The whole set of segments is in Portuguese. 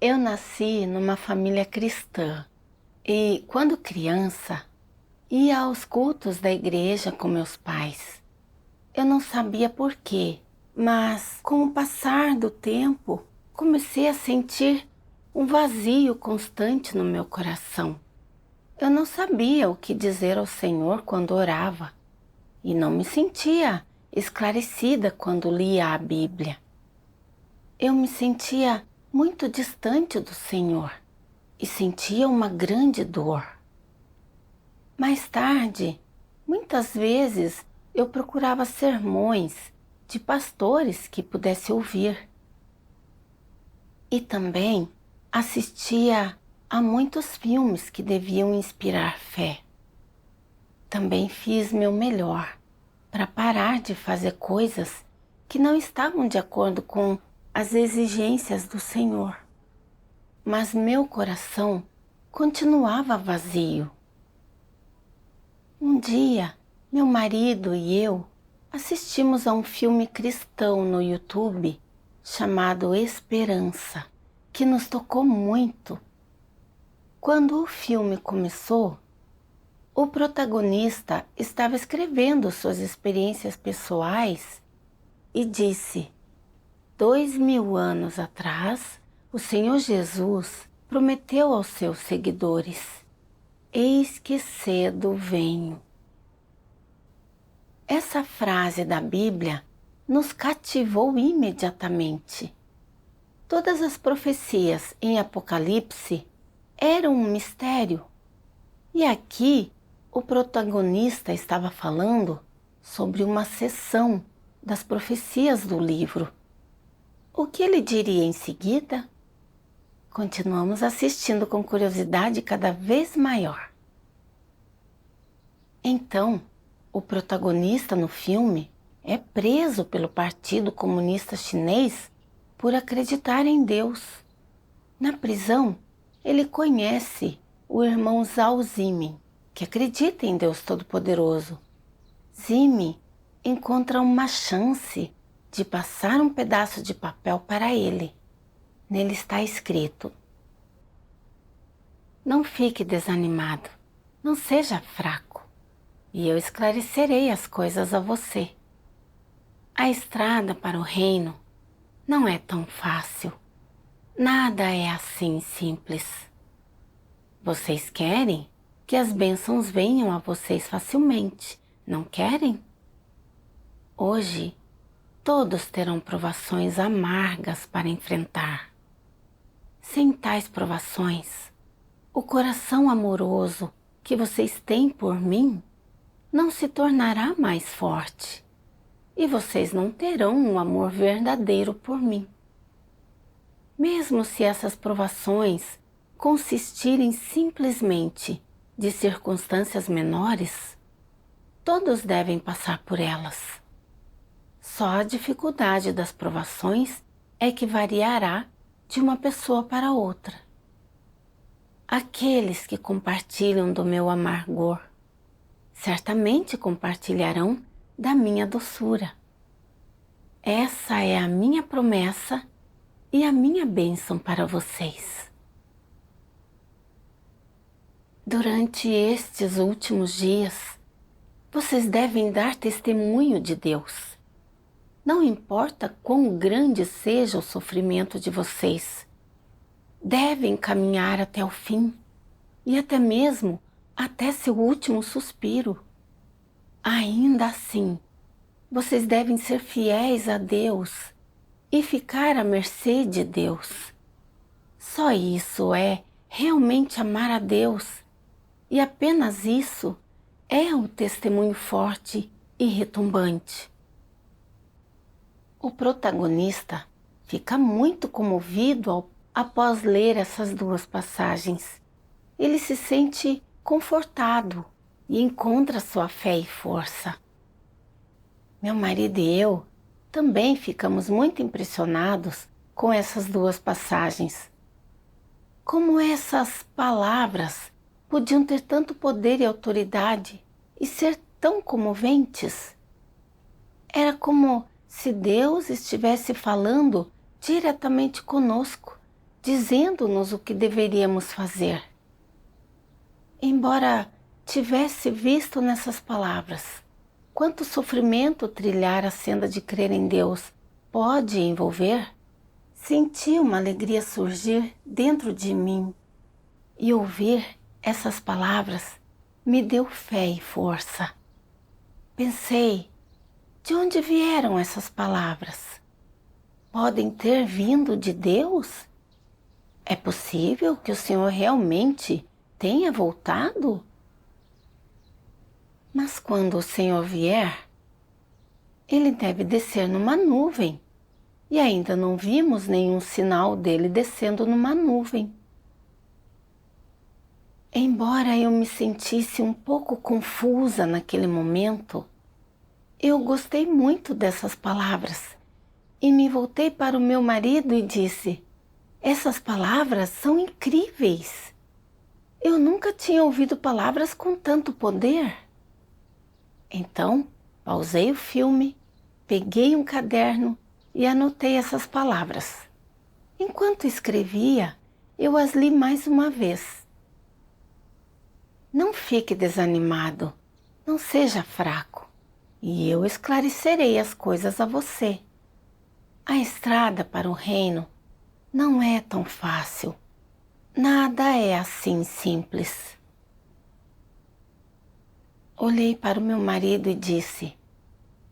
Eu nasci numa família cristã e, quando criança, ia aos cultos da igreja com meus pais. Eu não sabia por quê, mas com o passar do tempo, comecei a sentir um vazio constante no meu coração. Eu não sabia o que dizer ao Senhor quando orava e não me sentia esclarecida quando lia a Bíblia. Eu me sentia muito distante do Senhor e sentia uma grande dor. Mais tarde, muitas vezes eu procurava sermões de pastores que pudesse ouvir. E também assistia a muitos filmes que deviam inspirar fé. Também fiz meu melhor para parar de fazer coisas que não estavam de acordo com as exigências do Senhor. Mas meu coração continuava vazio. Um dia, meu marido e eu assistimos a um filme cristão no YouTube chamado Esperança, que nos tocou muito. Quando o filme começou, o protagonista estava escrevendo suas experiências pessoais e disse: 2000 anos atrás, o Senhor Jesus prometeu aos seus seguidores: eis que cedo venho. Essa frase da Bíblia nos cativou imediatamente. Todas as profecias em Apocalipse eram um mistério. E aqui o protagonista estava falando sobre uma seção das profecias do livro. O que ele diria em seguida? Continuamos assistindo com curiosidade cada vez maior. Então, o protagonista no filme é preso pelo Partido Comunista Chinês por acreditar em Deus. Na prisão, ele conhece o irmão Zhao Zimin, que acredita em Deus Todo-Poderoso. Zimin encontra uma chance de passar um pedaço de papel para ele. Nele está escrito: não fique desanimado, não seja fraco, e eu esclarecerei as coisas a você. A estrada para o reino não é tão fácil. Nada é assim simples. Vocês querem que as bênçãos venham a vocês facilmente, não querem? Hoje, todos terão provações amargas para enfrentar. Sem tais provações, o coração amoroso que vocês têm por mim não se tornará mais forte, e vocês não terão um amor verdadeiro por mim. Mesmo se essas provações consistirem simplesmente de circunstâncias menores, todos devem passar por elas. Só a dificuldade das provações é que variará de uma pessoa para outra. Aqueles que compartilham do meu amargor certamente compartilharão da minha doçura. Essa é a minha promessa e a minha bênção para vocês. Durante estes últimos dias, vocês devem dar testemunho de Deus. Não importa quão grande seja o sofrimento de vocês, devem caminhar até o fim e até mesmo até seu último suspiro. Ainda assim, vocês devem ser fiéis a Deus e ficar à mercê de Deus. Só isso é realmente amar a Deus, e apenas isso é um testemunho forte e retumbante. O protagonista fica muito comovido após ler essas duas passagens. Ele se sente confortado e encontra sua fé e força. Meu marido e eu também ficamos muito impressionados com essas duas passagens. Como essas palavras podiam ter tanto poder e autoridade e ser tão comoventes? Era como se Deus estivesse falando diretamente conosco, dizendo-nos o que deveríamos fazer. Embora tivesse visto nessas palavras quanto sofrimento trilhar a senda de crer em Deus pode envolver, senti uma alegria surgir dentro de mim e ouvir essas palavras me deu fé e força. Pensei, de onde vieram essas palavras? Podem ter vindo de Deus? É possível que o Senhor realmente tenha voltado? Mas quando o Senhor vier, Ele deve descer numa nuvem, e ainda não vimos nenhum sinal dele descendo numa nuvem. Embora eu me sentisse um pouco confusa naquele momento, eu gostei muito dessas palavras e me voltei para o meu marido e disse: essas palavras são incríveis. Eu nunca tinha ouvido palavras com tanto poder. Então, pausei o filme, peguei um caderno e anotei essas palavras. Enquanto escrevia, eu as li mais uma vez. Não fique desanimado, não seja fraco, e eu esclarecerei as coisas a você. A estrada para o reino não é tão fácil. Nada é assim simples. Olhei para o meu marido e disse: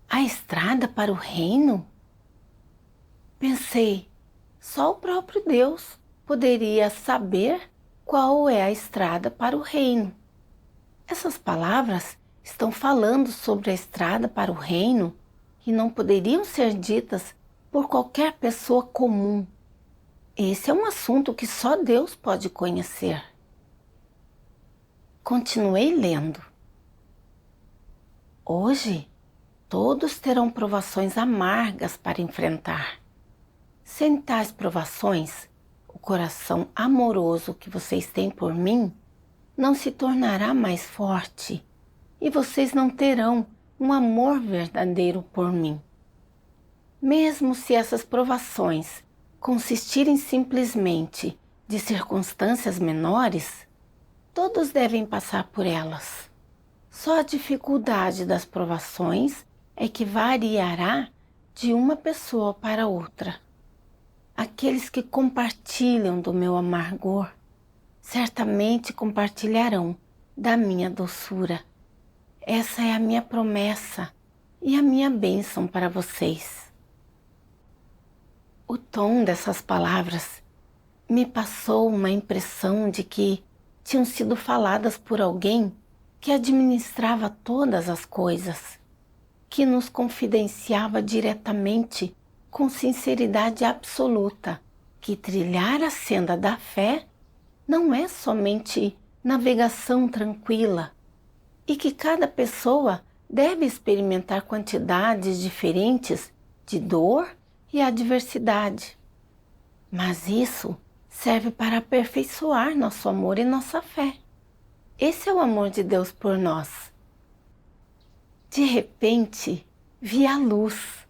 a estrada para o reino? Pensei, só o próprio Deus poderia saber qual é a estrada para o reino. Essas palavras estão falando sobre a estrada para o reino e não poderiam ser ditas por qualquer pessoa comum. Esse é um assunto que só Deus pode conhecer. Continuei lendo. Hoje, todos terão provações amargas para enfrentar. Sem tais provações, o coração amoroso que vocês têm por mim não se tornará mais forte e vocês não terão um amor verdadeiro por mim. Mesmo se essas provações consistirem simplesmente de circunstâncias menores, todos devem passar por elas. Só a dificuldade das provações é que variará de uma pessoa para outra. Aqueles que compartilham do meu amargor certamente compartilharão da minha doçura. Essa é a minha promessa e a minha bênção para vocês. O tom dessas palavras me passou uma impressão de que tinham sido faladas por alguém que administrava todas as coisas, que nos confidenciava diretamente com sinceridade absoluta que trilhar a senda da fé não é somente navegação tranquila e que cada pessoa deve experimentar quantidades diferentes de dor e adversidade. Mas isso serve para aperfeiçoar nosso amor e nossa fé. Esse é o amor de Deus por nós. De repente, vi a luz.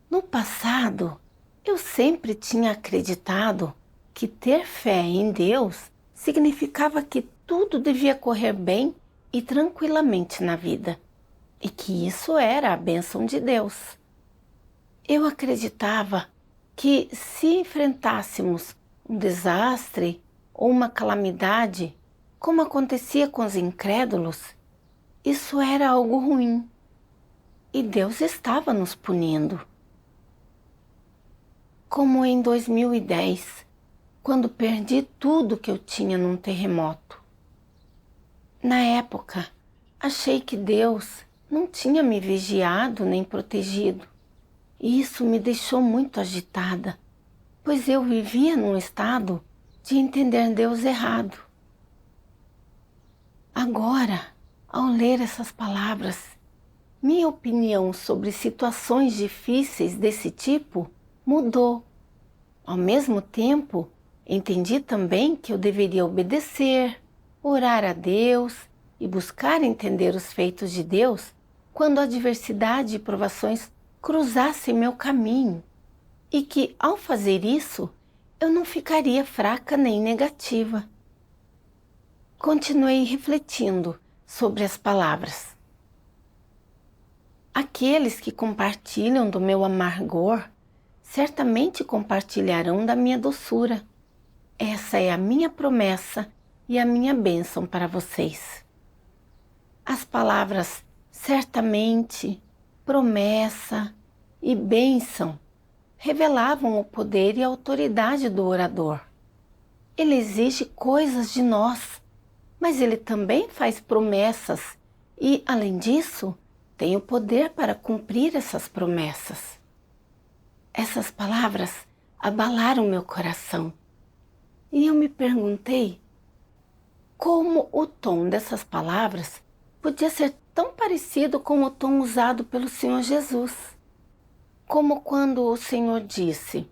No passado, eu sempre tinha acreditado que ter fé em Deus significava que tudo devia correr bem e tranquilamente na vida, e que isso era a bênção de Deus. Eu acreditava que se enfrentássemos um desastre ou uma calamidade, como acontecia com os incrédulos, isso era algo ruim e Deus estava nos punindo. Como em 2010, quando perdi tudo que eu tinha num terremoto. Na época, achei que Deus não tinha me vigiado nem protegido, e isso me deixou muito agitada, pois eu vivia num estado de entender Deus errado. Agora, ao ler essas palavras, minha opinião sobre situações difíceis desse tipo mudou. Ao mesmo tempo, entendi também que eu deveria obedecer, orar a Deus e buscar entender os feitos de Deus quando a adversidade e provações cruzassem meu caminho, e que, ao fazer isso, eu não ficaria fraca nem negativa. Continuei refletindo sobre as palavras. Aqueles que compartilham do meu amargor certamente compartilharão da minha doçura. Essa é a minha promessa e a minha bênção para vocês. As palavras certamente, promessa e bênção revelavam o poder e a autoridade do orador. Ele exige coisas de nós, mas ele também faz promessas e, além disso, tem o poder para cumprir essas promessas. Essas palavras abalaram meu coração e eu me perguntei como o tom dessas palavras podia ser tão parecido com o tom usado pelo Senhor Jesus. Como quando o Senhor disse: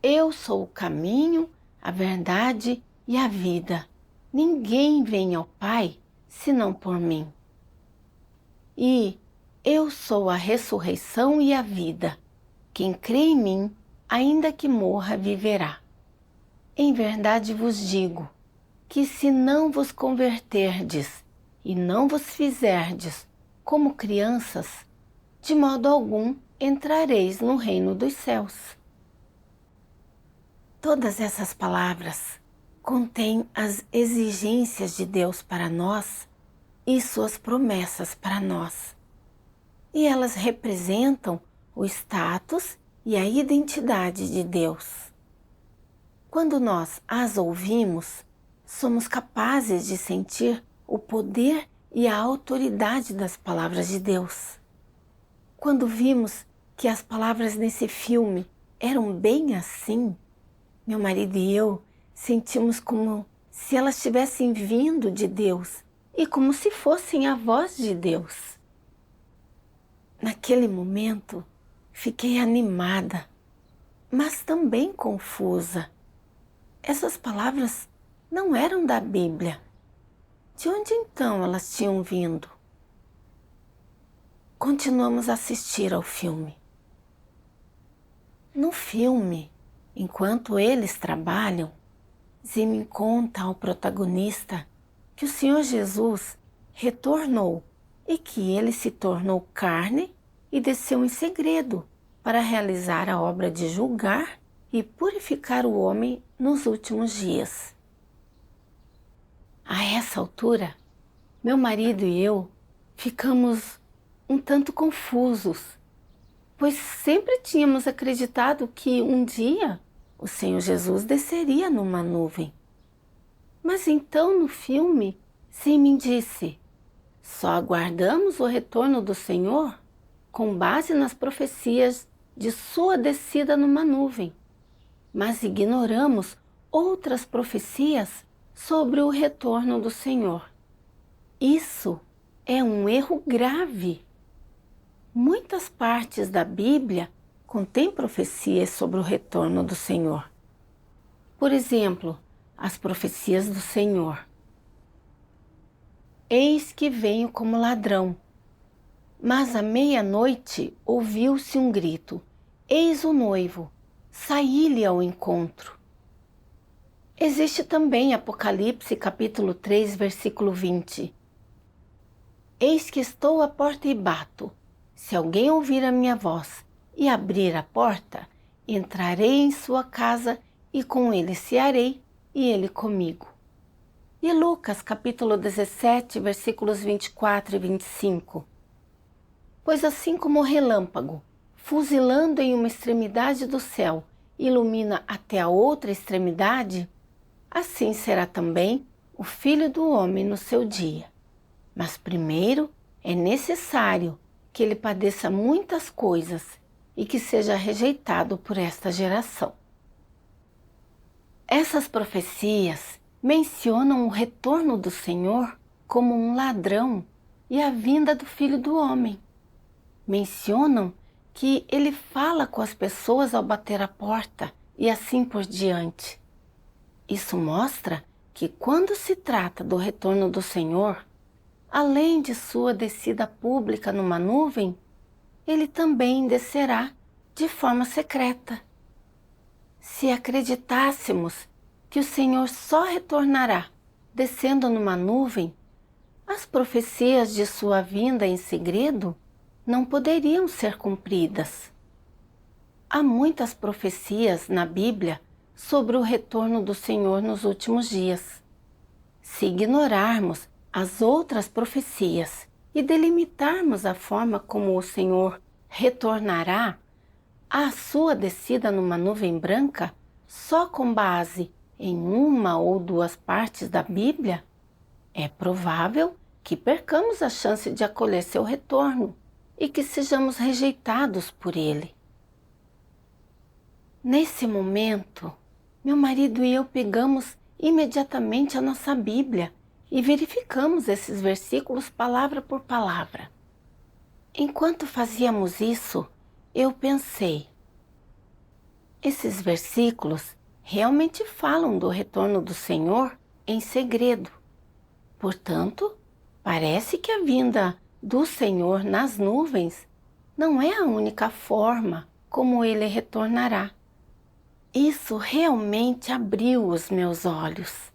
eu sou o caminho, a verdade e a vida. Ninguém vem ao Pai senão por mim. E eu sou a ressurreição e a vida. Quem crê em mim, ainda que morra, viverá. Em verdade vos digo que se não vos converterdes e não vos fizerdes como crianças, de modo algum entrareis no reino dos céus. Todas essas palavras contêm as exigências de Deus para nós e suas promessas para nós. E elas representam o status e a identidade de Deus. Quando nós as ouvimos, somos capazes de sentir o poder e a autoridade das palavras de Deus. Quando vimos que as palavras nesse filme eram bem assim, meu marido e eu sentimos como se elas tivessem vindo de Deus e como se fossem a voz de Deus. Naquele momento, fiquei animada, mas também confusa. Essas palavras não eram da Bíblia. De onde então elas tinham vindo? Continuamos a assistir ao filme. No filme, enquanto eles trabalham, Zimin conta ao protagonista que o Senhor Jesus retornou e que ele se tornou carne e desceu em segredo para realizar a obra de julgar e purificar o homem nos últimos dias. A essa altura, meu marido e eu ficamos um tanto confusos, pois sempre tínhamos acreditado que um dia o Senhor Jesus desceria numa nuvem. Mas então no filme, Zimin disse: só aguardamos o retorno do Senhor com base nas profecias de sua descida numa nuvem, mas ignoramos outras profecias sobre o retorno do Senhor. Isso é um erro grave. Muitas partes da Bíblia contêm profecias sobre o retorno do Senhor. Por exemplo, as profecias do Senhor. Eis que venho como ladrão. Mas à meia-noite ouviu-se um grito: eis o noivo, saí-lhe ao encontro. Existe também Apocalipse capítulo 3, versículo 20. Eis que estou à porta e bato. Se alguém ouvir a minha voz e abrir a porta, entrarei em sua casa e com ele cearei e ele comigo. E Lucas capítulo 17, versículos 24 e 25. Pois assim como o relâmpago, fuzilando em uma extremidade do céu, ilumina até a outra extremidade, assim será também o Filho do Homem no seu dia. Mas primeiro é necessário que ele padeça muitas coisas e que seja rejeitado por esta geração. Essas profecias mencionam o retorno do Senhor como um ladrão e a vinda do Filho do Homem. Mencionam que ele fala com as pessoas ao bater a porta e assim por diante. Isso mostra que quando se trata do retorno do Senhor, além de sua descida pública numa nuvem, ele também descerá de forma secreta. Se acreditássemos que o Senhor só retornará descendo numa nuvem, as profecias de sua vinda em segredo não poderiam ser cumpridas. Há muitas profecias na Bíblia sobre o retorno do Senhor nos últimos dias. Se ignorarmos as outras profecias e delimitarmos a forma como o Senhor retornará, a sua descida numa nuvem branca só com base em uma ou duas partes da Bíblia, é provável que percamos a chance de acolher seu retorno e que sejamos rejeitados por ele. Nesse momento, meu marido e eu pegamos imediatamente a nossa Bíblia e verificamos esses versículos palavra por palavra. Enquanto fazíamos isso, eu pensei: esses versículos realmente falam do retorno do Senhor em segredo. Portanto, parece que a vinda do Senhor nas nuvens não é a única forma como ele retornará. Isso realmente abriu os meus olhos.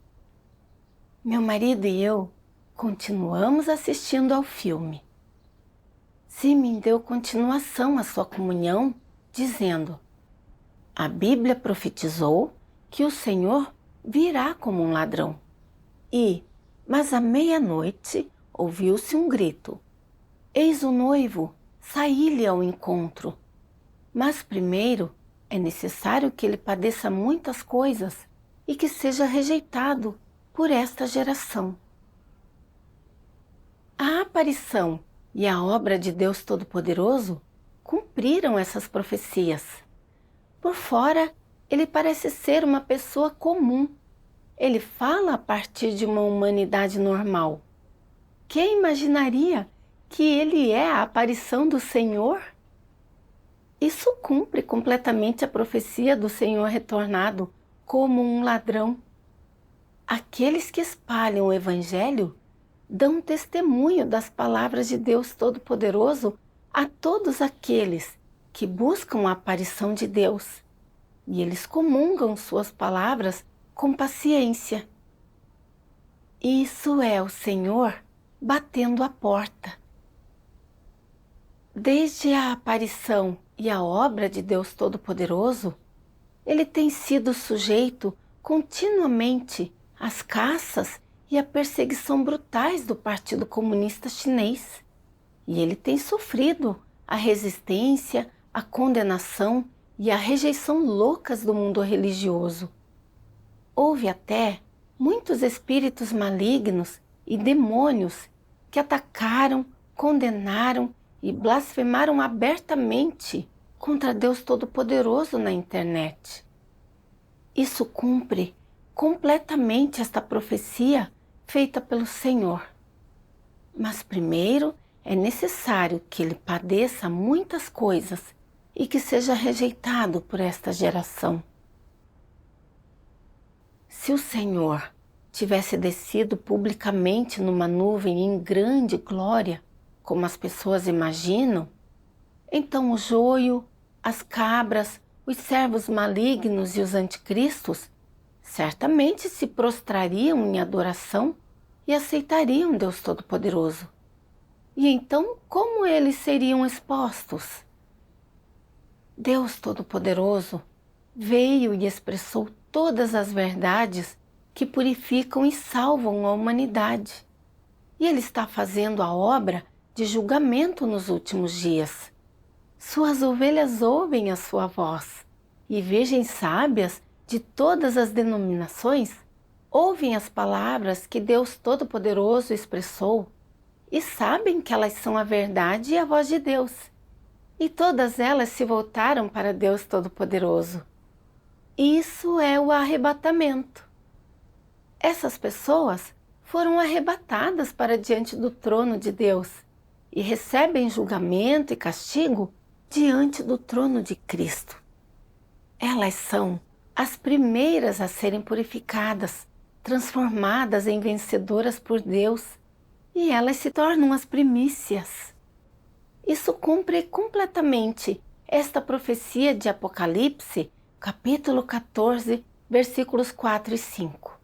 Meu marido e eu continuamos assistindo ao filme. Simeon deu continuação à sua comunhão, dizendo: a Bíblia profetizou que o Senhor virá como um ladrão. Mas à meia-noite ouviu-se um grito: eis o noivo, saí-lhe ao encontro. Mas primeiro é necessário que ele padeça muitas coisas e que seja rejeitado por esta geração. A aparição e a obra de Deus Todo-Poderoso cumpriram essas profecias. Por fora, ele parece ser uma pessoa comum. Ele fala a partir de uma humanidade normal. Quem imaginaria que ele é a aparição do Senhor? Isso cumpre completamente a profecia do Senhor retornado como um ladrão. Aqueles que espalham o Evangelho dão testemunho das palavras de Deus Todo-Poderoso a todos aqueles que buscam a aparição de Deus, e eles comungam suas palavras com paciência. Isso é o Senhor batendo a porta. Desde a aparição e a obra de Deus Todo-Poderoso, ele tem sido sujeito continuamente às caças e à perseguição brutais do Partido Comunista Chinês. E ele tem sofrido a resistência, a condenação e a rejeição loucas do mundo religioso. Houve até muitos espíritos malignos e demônios que atacaram, condenaram e blasfemaram abertamente contra Deus Todo-Poderoso na internet. Isso cumpre completamente esta profecia feita pelo Senhor. Mas primeiro é necessário que ele padeça muitas coisas e que seja rejeitado por esta geração. Se o Senhor tivesse descido publicamente numa nuvem em grande glória, como as pessoas imaginam, então o joio, as cabras, os servos malignos e os anticristos certamente se prostrariam em adoração e aceitariam Deus Todo-Poderoso. E então como eles seriam expostos? Deus Todo-Poderoso veio e expressou todas as verdades que purificam e salvam a humanidade. E Ele está fazendo a obra de julgamento nos últimos dias. Suas ovelhas ouvem a sua voz, e virgens sábias de todas as denominações ouvem as palavras que Deus Todo-Poderoso expressou e sabem que elas são a verdade e a voz de Deus. E todas elas se voltaram para Deus Todo-Poderoso. Isso é o arrebatamento. Essas pessoas foram arrebatadas para diante do trono de Deus e recebem julgamento e castigo diante do trono de Cristo. Elas são as primeiras a serem purificadas, transformadas em vencedoras por Deus, e elas se tornam as primícias. Isso cumpre completamente esta profecia de Apocalipse capítulo 14, versículos 4 e 5.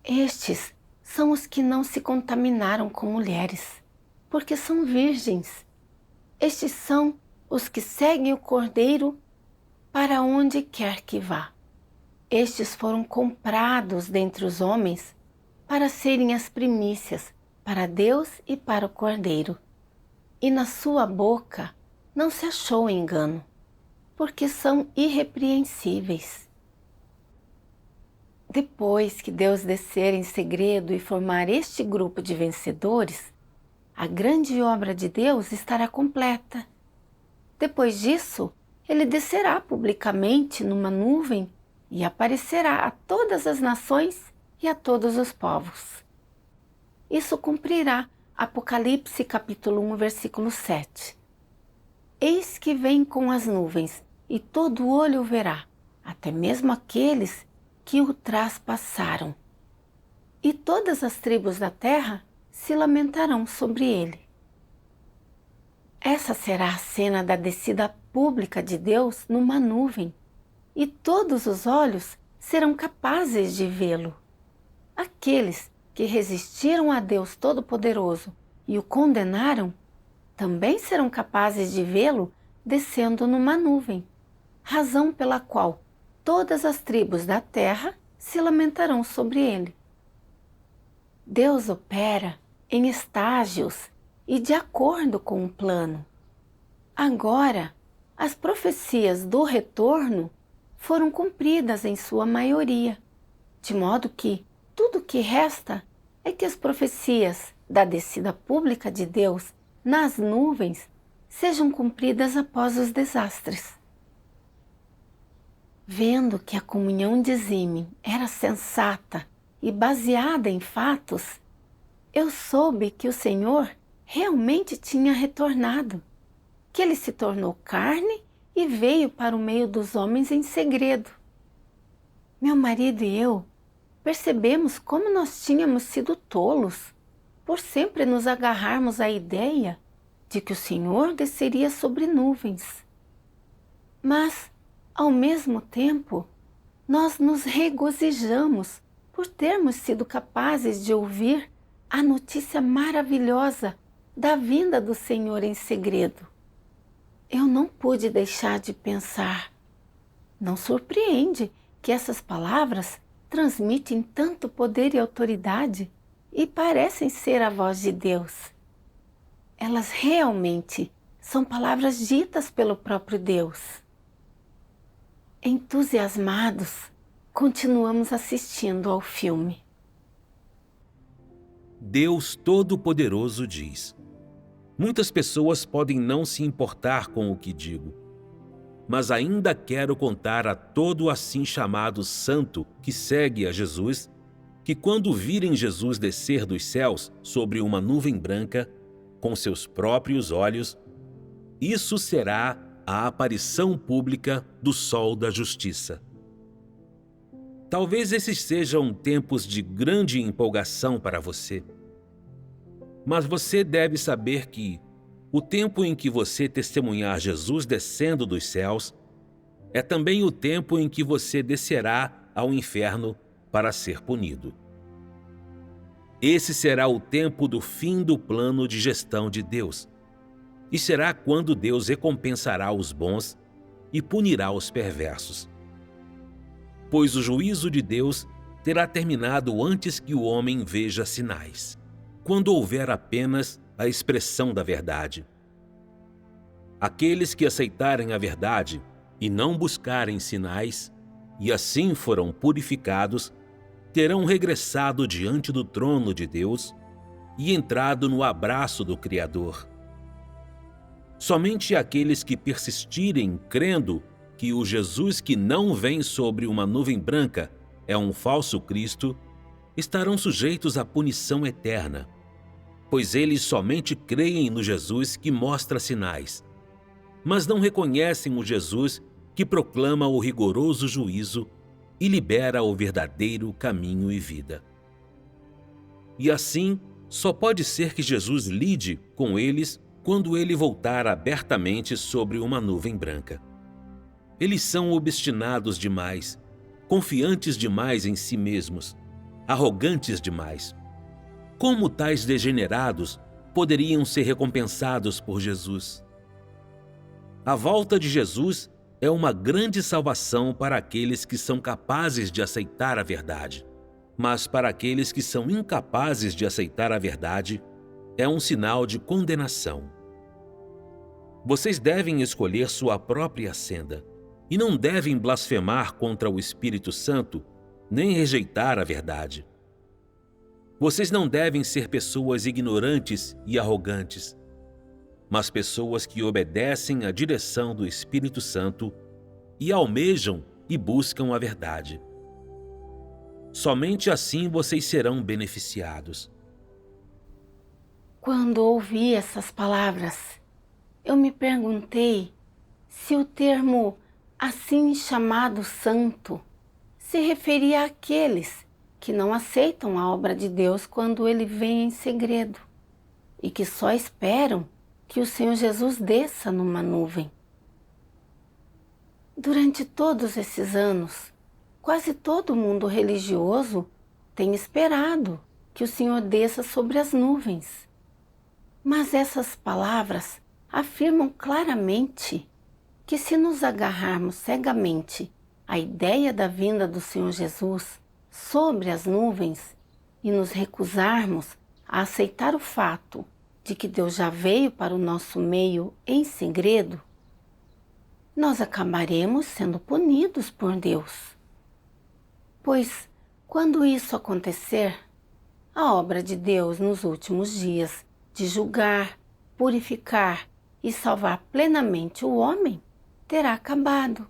Estes são os que não se contaminaram com mulheres, porque são virgens. Estes são os que seguem o Cordeiro para onde quer que vá. Estes foram comprados dentre os homens para serem as primícias para Deus e para o Cordeiro. E na sua boca não se achou engano, porque são irrepreensíveis. Depois que Deus descer em segredo e formar este grupo de vencedores, a grande obra de Deus estará completa. Depois disso, ele descerá publicamente numa nuvem e aparecerá a todas as nações e a todos os povos. Isso cumprirá Apocalipse capítulo 1, versículo 7. Eis que vem com as nuvens, e todo olho o verá, até mesmo aqueles que o traspassaram. E todas as tribos da terra se lamentarão sobre ele. Essa será a cena da descida pública de Deus numa nuvem, e todos os olhos serão capazes de vê-lo. Aqueles que resistiram a Deus Todo-Poderoso e o condenaram, também serão capazes de vê-lo descendo numa nuvem, razão pela qual todas as tribos da terra se lamentarão sobre ele. Deus opera em estágios e de acordo com um plano. Agora, as profecias do retorno foram cumpridas em sua maioria, de modo que tudo o que resta é que as profecias da descida pública de Deus nas nuvens sejam cumpridas após os desastres. Vendo que a comunhão dizime era sensata e baseada em fatos, eu soube que o Senhor realmente tinha retornado, que ele se tornou carne e veio para o meio dos homens em segredo. Meu marido e eu percebemos como nós tínhamos sido tolos por sempre nos agarrarmos à ideia de que o Senhor desceria sobre nuvens. Mas, ao mesmo tempo, nós nos regozijamos por termos sido capazes de ouvir a notícia maravilhosa da vinda do Senhor em segredo. Eu não pude deixar de pensar. Não surpreende que essas palavras transmitem tanto poder e autoridade e parecem ser a voz de Deus. Elas realmente são palavras ditas pelo próprio Deus. Entusiasmados, continuamos assistindo ao filme. Deus Todo-Poderoso diz: muitas pessoas podem não se importar com o que digo, mas ainda quero contar a todo assim chamado santo que segue a Jesus, que quando virem Jesus descer dos céus sobre uma nuvem branca, com seus próprios olhos, isso será a aparição pública do Sol da Justiça. Talvez esses sejam tempos de grande empolgação para você, mas você deve saber que o tempo em que você testemunhar Jesus descendo dos céus é também o tempo em que você descerá ao inferno para ser punido. Esse será o tempo do fim do plano de gestão de Deus, e será quando Deus recompensará os bons e punirá os perversos. Pois o juízo de Deus terá terminado antes que o homem veja sinais, quando houver apenas a expressão da verdade. Aqueles que aceitarem a verdade e não buscarem sinais, e assim foram purificados, terão regressado diante do trono de Deus e entrado no abraço do Criador. Somente aqueles que persistirem crendo que o Jesus que não vem sobre uma nuvem branca é um falso Cristo, estarão sujeitos à punição eterna, pois eles somente creem no Jesus que mostra sinais, mas não reconhecem o Jesus que proclama o rigoroso juízo e libera o verdadeiro caminho e vida. E assim, só pode ser que Jesus lide com eles quando ele voltar abertamente sobre uma nuvem branca. Eles são obstinados demais, confiantes demais em si mesmos, arrogantes demais. Como tais degenerados poderiam ser recompensados por Jesus? A volta de Jesus é uma grande salvação para aqueles que são capazes de aceitar a verdade. Mas para aqueles que são incapazes de aceitar a verdade, é um sinal de condenação. Vocês devem escolher sua própria senda e não devem blasfemar contra o Espírito Santo, nem rejeitar a verdade. Vocês não devem ser pessoas ignorantes e arrogantes, mas pessoas que obedecem à direção do Espírito Santo e almejam e buscam a verdade. Somente assim vocês serão beneficiados. Quando ouvi essas palavras, eu me perguntei se o termo assim chamado santo se referia àqueles que não aceitam a obra de Deus quando ele vem em segredo e que só esperam que o Senhor Jesus desça numa nuvem. Durante todos esses anos, quase todo mundo religioso tem esperado que o Senhor desça sobre as nuvens. Mas essas palavras afirmam claramente que se nos agarrarmos cegamente à ideia da vinda do Senhor Jesus sobre as nuvens e nos recusarmos a aceitar o fato de que Deus já veio para o nosso meio em segredo, nós acabaremos sendo punidos por Deus. Pois, quando isso acontecer, a obra de Deus nos últimos dias de julgar, purificar e salvar plenamente o homem terá acabado.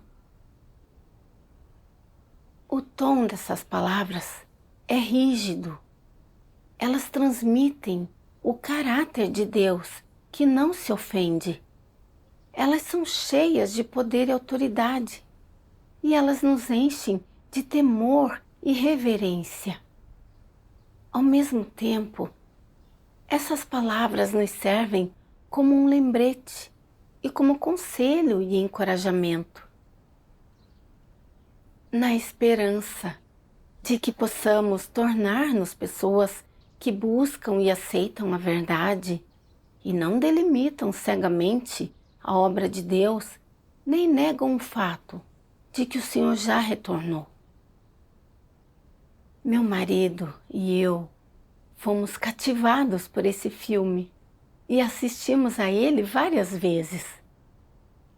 O tom dessas palavras é rígido. Elas transmitem o caráter de Deus, que não se ofende. Elas são cheias de poder e autoridade, e elas nos enchem de temor e reverência. Ao mesmo tempo, essas palavras nos servem como um lembrete e como conselho e encorajamento, na esperança de que possamos tornar-nos pessoas que buscam e aceitam a verdade e não delimitam cegamente a obra de Deus, nem negam o fato de que o Senhor já retornou. Meu marido e eu fomos cativados por esse filme e assistimos a ele várias vezes.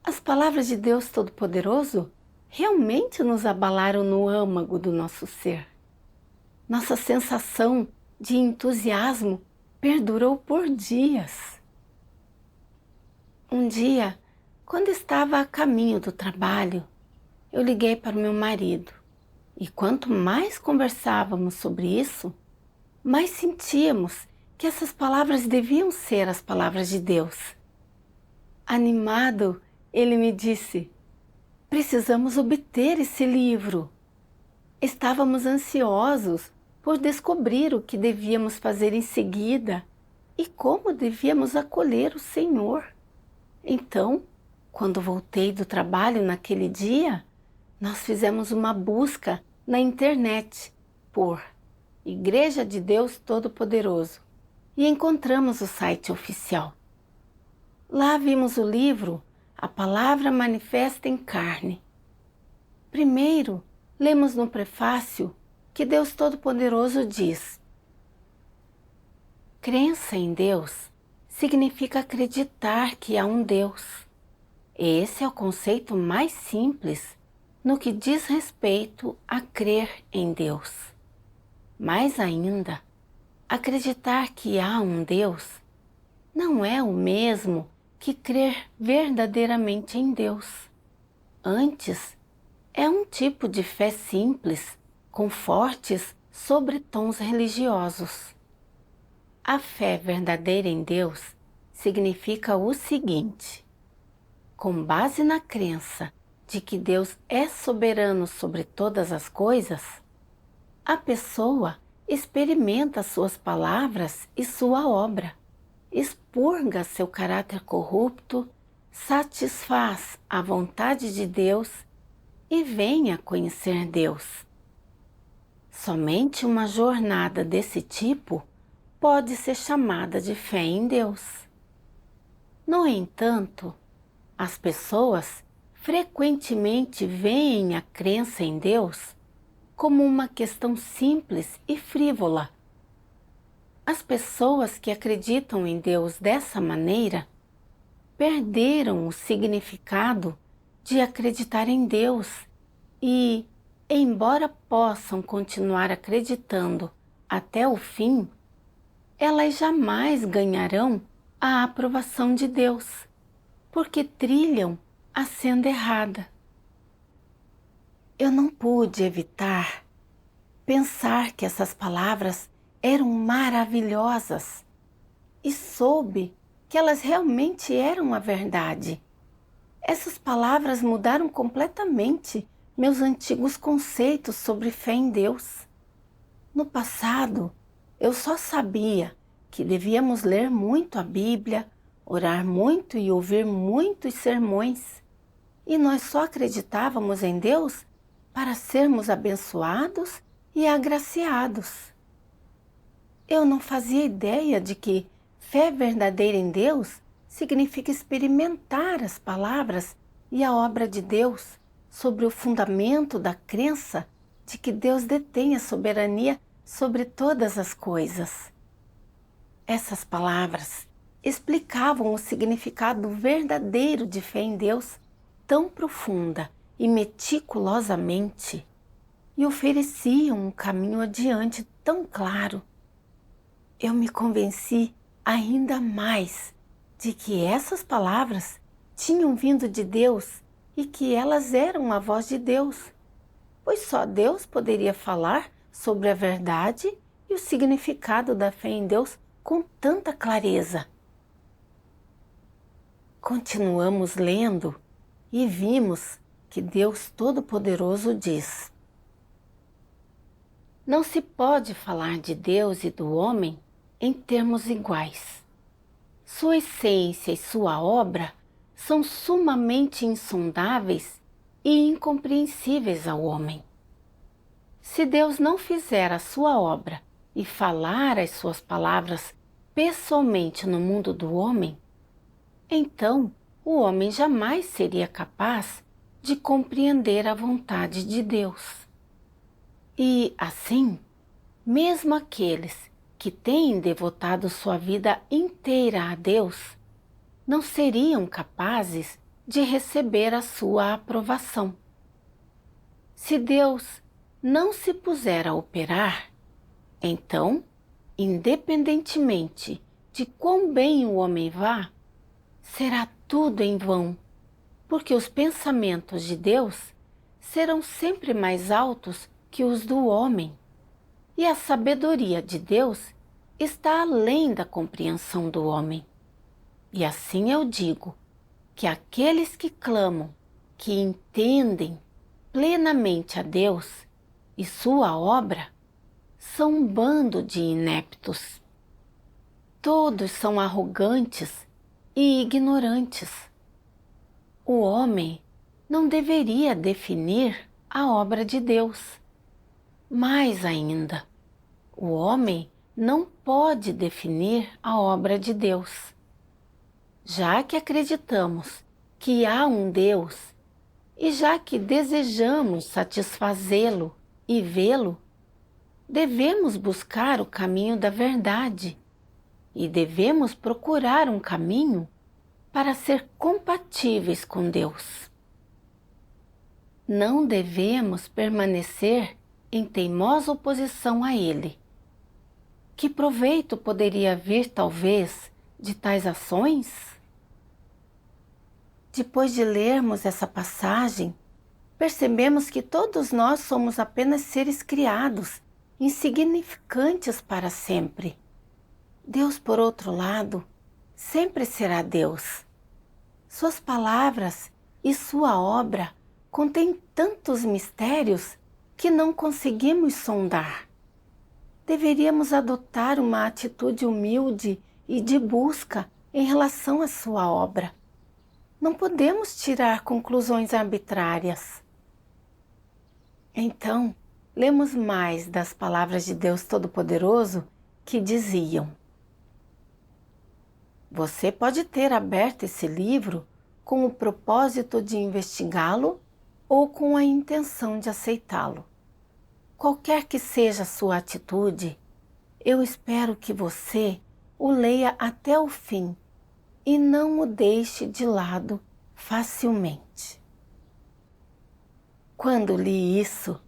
As palavras de Deus Todo-Poderoso realmente nos abalaram no âmago do nosso ser. Nossa sensação de entusiasmo perdurou por dias. Um dia, quando estava a caminho do trabalho, eu liguei para o meu marido e quanto mais conversávamos sobre isso, mais sentíamos que essas palavras deviam ser as palavras de Deus. Animado, ele me disse: precisamos obter esse livro. Estávamos ansiosos por descobrir o que devíamos fazer em seguida e como devíamos acolher o Senhor. Então, quando voltei do trabalho naquele dia, nós fizemos uma busca na internet por Igreja de Deus Todo-Poderoso e encontramos o site oficial. Lá vimos o livro A Palavra Manifesta em Carne. Primeiro, lemos no prefácio que Deus Todo-Poderoso diz: crença em Deus significa acreditar que há um Deus. Esse é o conceito mais simples no que diz respeito a crer em Deus. Mais ainda, acreditar que há um Deus não é o mesmo que crer verdadeiramente em Deus. Antes, é um tipo de fé simples, com fortes sobretons religiosos. A fé verdadeira em Deus significa o seguinte: com base na crença de que Deus é soberano sobre todas as coisas, a pessoa experimenta suas palavras e sua obra, expurga seu caráter corrupto, satisfaz a vontade de Deus e vem a conhecer Deus. Somente uma jornada desse tipo pode ser chamada de fé em Deus. No entanto, as pessoas frequentemente veem a crença em Deus como uma questão simples e frívola. As pessoas que acreditam em Deus dessa maneira perderam o significado de acreditar em Deus e, embora possam continuar acreditando até o fim, elas jamais ganharão a aprovação de Deus, porque trilham a senda errada. Eu não pude evitar pensar que essas palavras eram maravilhosas e soube que elas realmente eram a verdade. Essas palavras mudaram completamente meus antigos conceitos sobre fé em Deus. No passado, eu só sabia que devíamos ler muito a Bíblia, orar muito e ouvir muitos sermões. E nós só acreditávamos em Deus para sermos abençoados e agraciados. Eu não fazia ideia de que fé verdadeira em Deus significa experimentar as palavras e a obra de Deus sobre o fundamento da crença de que Deus detém a soberania sobre todas as coisas. Essas palavras explicavam o significado verdadeiro de fé em Deus tão profunda e meticulosamente e ofereciam um caminho adiante tão claro. Eu me convenci ainda mais de que essas palavras tinham vindo de Deus e que elas eram a voz de Deus, pois só Deus poderia falar sobre a verdade e o significado da fé em Deus com tanta clareza. Continuamos lendo e vimos que Deus Todo-Poderoso diz: não se pode falar de Deus e do homem em termos iguais. Sua essência e sua obra são sumamente insondáveis e incompreensíveis ao homem. Se Deus não fizer a sua obra e falar as suas palavras pessoalmente no mundo do homem, então o homem jamais seria capaz de compreender a vontade de Deus. E, assim, mesmo aqueles que têm devotado sua vida inteira a Deus, não seriam capazes de receber a sua aprovação. Se Deus não se puser a operar, então, independentemente de quão bem o homem vá, será tudo em vão, porque os pensamentos de Deus serão sempre mais altos que os do homem, e a sabedoria de Deus está além da compreensão do homem. E assim eu digo que aqueles que clamam, que entendem plenamente a Deus e sua obra, são um bando de ineptos. Todos são arrogantes e ignorantes. O homem não deveria definir a obra de Deus. Mais ainda, o homem não pode definir a obra de Deus. Já que acreditamos que há um Deus e já que desejamos satisfazê-lo e vê-lo, devemos buscar o caminho da verdade e devemos procurar um caminho para ser compatíveis com Deus. Não devemos permanecer em teimosa oposição a Ele. Que proveito poderia vir, talvez, de tais ações? Depois de lermos essa passagem, percebemos que todos nós somos apenas seres criados, insignificantes para sempre. Deus, por outro lado, sempre será Deus. Suas palavras e sua obra contêm tantos mistérios que não conseguimos sondar. Deveríamos adotar uma atitude humilde e de busca em relação à sua obra. Não podemos tirar conclusões arbitrárias. Então, lemos mais das palavras de Deus Todo-Poderoso que diziam: você pode ter aberto esse livro com o propósito de investigá-lo ou com a intenção de aceitá-lo. Qualquer que seja a sua atitude, eu espero que você o leia até o fim e não o deixe de lado facilmente. Quando li isso,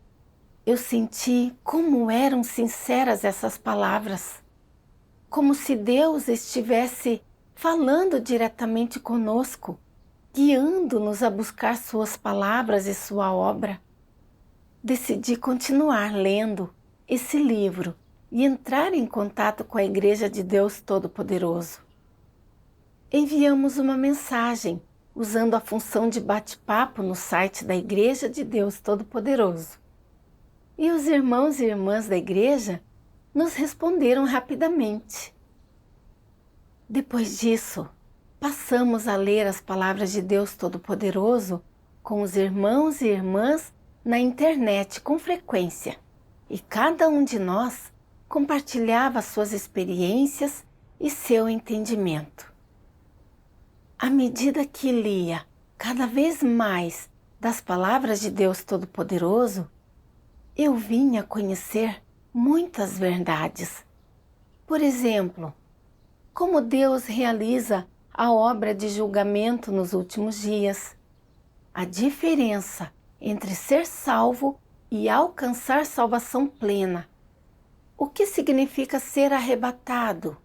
eu senti como eram sinceras essas palavras, como se Deus estivesse falando diretamente conosco, guiando-nos a buscar suas palavras e sua obra. Decidi continuar lendo esse livro e entrar em contato com a Igreja de Deus Todo-Poderoso. Enviamos uma mensagem usando a função de bate-papo no site da Igreja de Deus Todo-Poderoso. E os irmãos e irmãs da igreja nos responderam rapidamente. Depois disso, passamos a ler as palavras de Deus Todo-Poderoso com os irmãos e irmãs na internet com frequência, e cada um de nós compartilhava suas experiências e seu entendimento. À medida que lia cada vez mais das palavras de Deus Todo-Poderoso, eu vinha conhecer muitas verdades. Por exemplo, como Deus realiza a obra de julgamento nos últimos dias, a diferença entre ser salvo e alcançar salvação plena, o que significa ser arrebatado,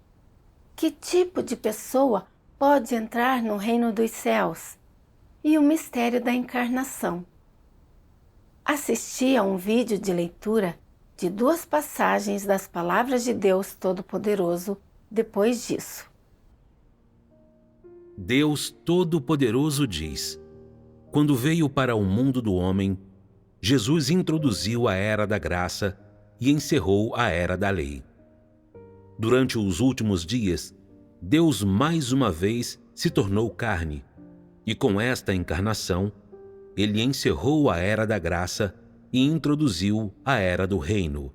que tipo de pessoa pode entrar no reino dos céus e o mistério da encarnação. Assisti a um vídeo de leitura de 2 passagens das palavras de Deus Todo-Poderoso depois disso. Deus Todo-Poderoso diz: quando veio para o mundo do homem, Jesus introduziu a era da graça e encerrou a era da lei. Durante os últimos dias, Deus mais uma vez se tornou carne, e com esta encarnação, Ele encerrou a era da graça e introduziu a era do reino.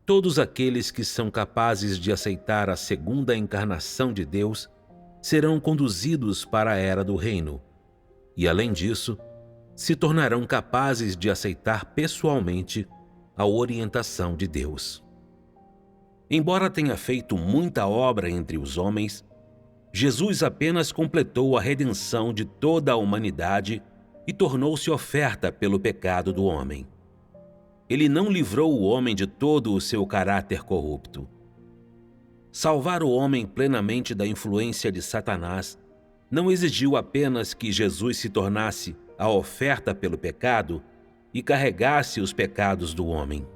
Todos aqueles que são capazes de aceitar a segunda encarnação de Deus serão conduzidos para a era do reino, e além disso, se tornarão capazes de aceitar pessoalmente a orientação de Deus. Embora tenha feito muita obra entre os homens, Jesus apenas completou a redenção de toda a humanidade e tornou-se oferta pelo pecado do homem. Ele não livrou o homem de todo o seu caráter corrupto. Salvar o homem plenamente da influência de Satanás não exigiu apenas que Jesus se tornasse a oferta pelo pecado e carregasse os pecados do homem,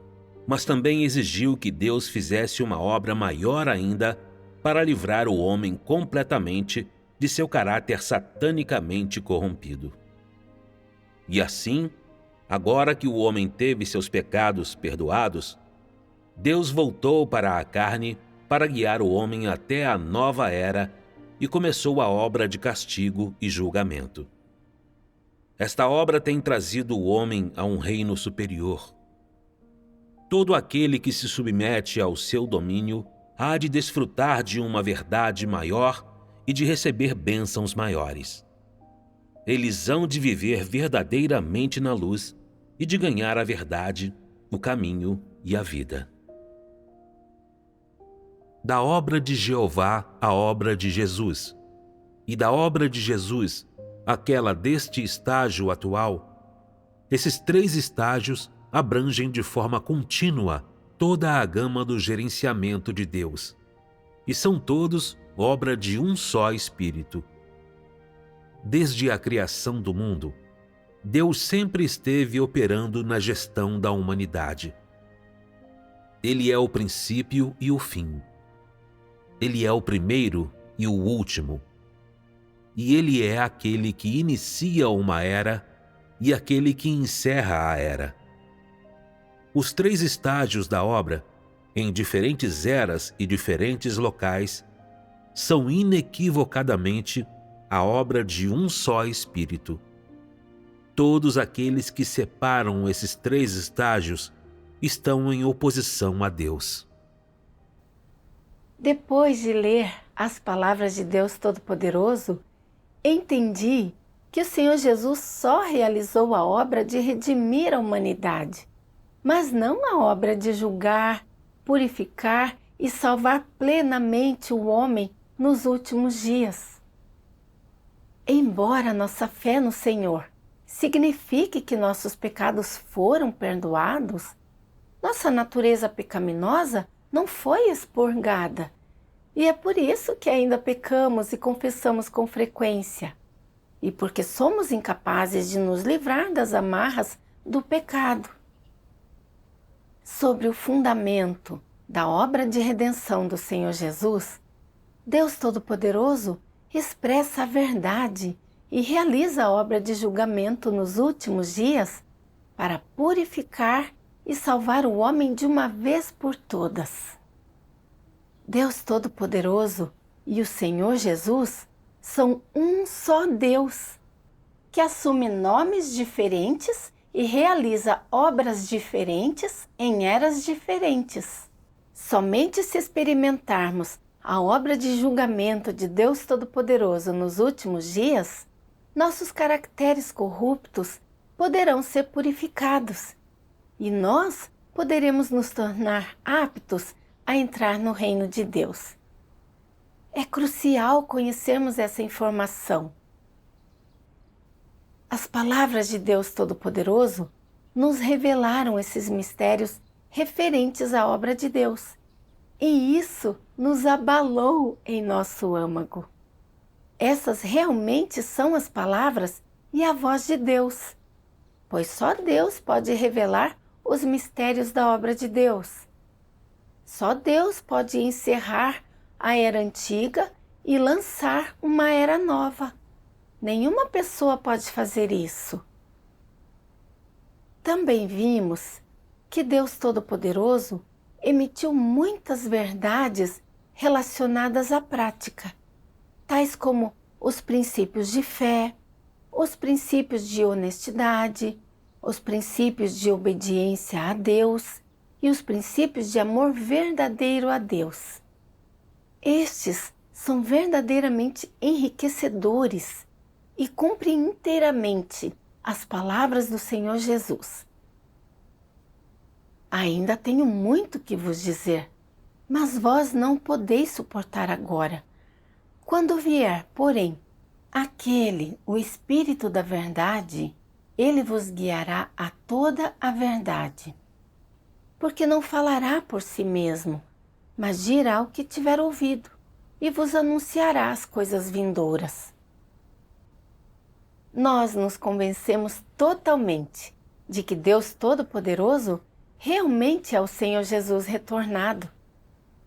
mas também exigiu que Deus fizesse uma obra maior ainda para livrar o homem completamente de seu caráter satanicamente corrompido. E assim, agora que o homem teve seus pecados perdoados, Deus voltou para a carne para guiar o homem até a nova era e começou a obra de castigo e julgamento. Esta obra tem trazido o homem a um reino superior. Todo aquele que se submete ao seu domínio há de desfrutar de uma verdade maior e de receber bênçãos maiores. Eles hão de viver verdadeiramente na luz e de ganhar a verdade, o caminho e a vida. Da obra de Jeová à obra de Jesus, e da obra de Jesus àquela deste estágio atual, esses 3 estágios abrangem de forma contínua toda a gama do gerenciamento de Deus, e são todos obra de um só Espírito. Desde a criação do mundo, Deus sempre esteve operando na gestão da humanidade. Ele é o princípio e o fim. Ele é o primeiro e o último. E Ele é aquele que inicia uma era e aquele que encerra a era. Os 3 estágios da obra, em diferentes eras e diferentes locais, são inequivocadamente a obra de um só Espírito. Todos aqueles que separam esses três estágios estão em oposição a Deus. Depois de ler as palavras de Deus Todo-Poderoso, entendi que o Senhor Jesus só realizou a obra de redimir a humanidade, mas não a obra de julgar, purificar e salvar plenamente o homem nos últimos dias. Embora nossa fé no Senhor signifique que nossos pecados foram perdoados, nossa natureza pecaminosa não foi expurgada, e é por isso que ainda pecamos e confessamos com frequência, e porque somos incapazes de nos livrar das amarras do pecado. Sobre o fundamento da obra de redenção do Senhor Jesus, Deus Todo-Poderoso expressa a verdade e realiza a obra de julgamento nos últimos dias para purificar e salvar o homem de uma vez por todas. Deus Todo-Poderoso e o Senhor Jesus são um só Deus, que assume nomes diferentes e realiza obras diferentes em eras diferentes. Somente se experimentarmos a obra de julgamento de Deus Todo-Poderoso nos últimos dias, nossos caracteres corruptos poderão ser purificados e nós poderemos nos tornar aptos a entrar no reino de Deus. É crucial conhecermos essa informação. As palavras de Deus Todo-Poderoso nos revelaram esses mistérios referentes à obra de Deus, e isso nos abalou em nosso âmago. Essas realmente são as palavras e a voz de Deus, pois só Deus pode revelar os mistérios da obra de Deus. Só Deus pode encerrar a era antiga e lançar uma era nova. Nenhuma pessoa pode fazer isso. Também vimos que Deus Todo-Poderoso emitiu muitas verdades relacionadas à prática, tais como os princípios de fé, os princípios de honestidade, os princípios de obediência a Deus e os princípios de amor verdadeiro a Deus. Estes são verdadeiramente enriquecedores e cumprem inteiramente as palavras do Senhor Jesus. Ainda tenho muito que vos dizer, mas vós não podeis suportar agora. Quando vier, porém, aquele, o Espírito da verdade, ele vos guiará a toda a verdade. Porque não falará por si mesmo, mas dirá o que tiver ouvido e vos anunciará as coisas vindouras. Nós nos convencemos totalmente de que Deus Todo-Poderoso realmente é o Senhor Jesus retornado,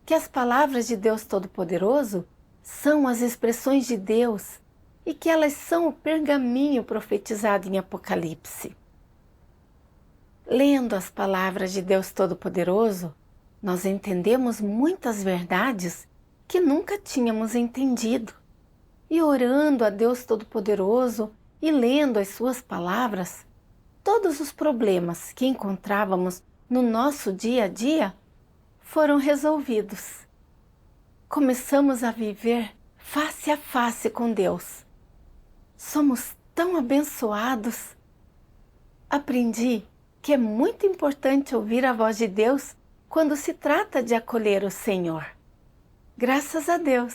que as palavras de Deus Todo-Poderoso são as expressões de Deus e que elas são o pergaminho profetizado em Apocalipse. Lendo as palavras de Deus Todo-Poderoso, nós entendemos muitas verdades que nunca tínhamos entendido. E orando a Deus Todo-Poderoso e lendo as suas palavras, todos os problemas que encontrávamos no nosso dia a dia foram resolvidos. Começamos a viver face a face com Deus. Somos tão abençoados. Aprendi que é muito importante ouvir a voz de Deus quando se trata de acolher o Senhor. Graças a Deus!